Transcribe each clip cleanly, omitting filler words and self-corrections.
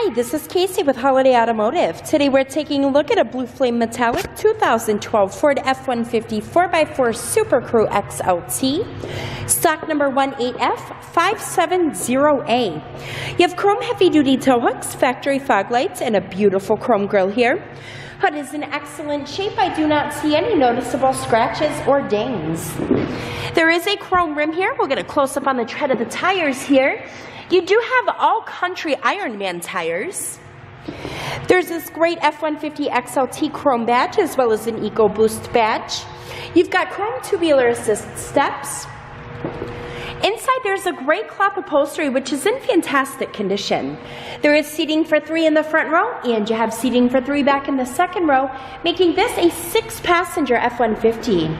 Hi, this is Casey with Holiday Automotive. Today we're taking a look at a blue flame metallic 2012 Ford F-150 4x4 SuperCrew XLT, stock number 18F570A. You have chrome heavy-duty tow hooks, factory fog lights, and a beautiful chrome grille here. Hood is in excellent shape. I do not see any noticeable scratches or dings. There is a chrome rim here. We'll get a close-up on the tread of the tires here. You do have all country Ironman tires. There's this great F-150 XLT chrome badge as well as an EcoBoost badge. You've got chrome tubular assist steps. Inside there's a great cloth upholstery which is in fantastic condition. There is seating for 3 in the front row and you have seating for 3 back in the second row, making this a 6-passenger F-150.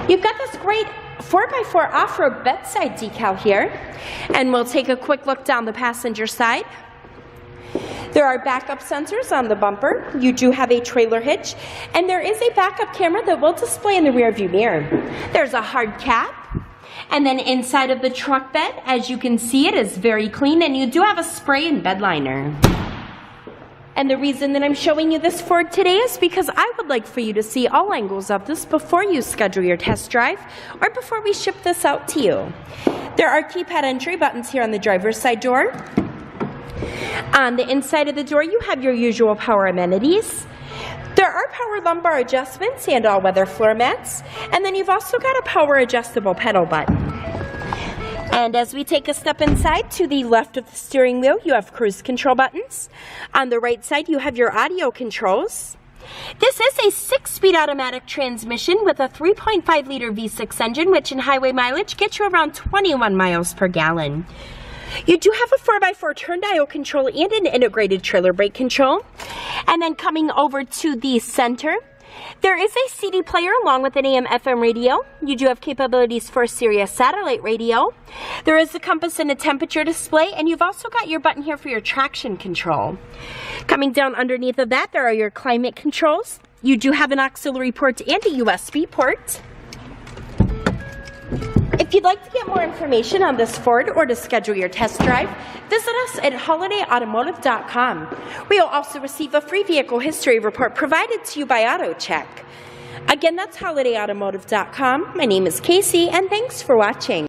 You've got this great 4x4 off-road bedside decal here, and we'll take a quick look down the passenger side. There are backup sensors on the bumper. You do have a trailer hitch, and there is a backup camera that will display in the rear view mirror. There's a hard cap, and then inside of the truck bed, as you can see, it is very clean, and you do have a spray and bed liner. And the reason that I'm showing you this Ford today is because I would like for you to see all angles of this before you schedule your test drive or before we ship this out to you. There are keypad entry buttons here on the driver's side door. On the inside of the door, you have your usual power amenities. There are power lumbar adjustments and all-weather floor mats. And then you've also got a power adjustable pedal button. And as we take a step inside, to the left of the steering wheel, you have cruise control buttons. On the right side, you have your audio controls. This is a 6-speed automatic transmission with a 3.5-liter V6 engine, which in highway mileage gets you around 21 miles per gallon. You do have a 4x4 turn dial control and an integrated trailer brake control. And then coming over to the center, there is a CD player along with an AM/FM radio. You do have capabilities for Sirius satellite radio. There is a compass and a temperature display, and you've also got your button here for your traction control. Coming down underneath of that, there are your climate controls. You do have an auxiliary port and a USB port. If you'd like to get more information on this Ford or to schedule your test drive, visit us at holidayautomotive.com. We will also receive a free vehicle history report provided to you by AutoCheck. Again, that's holidayautomotive.com. My name is Casey, and thanks for watching.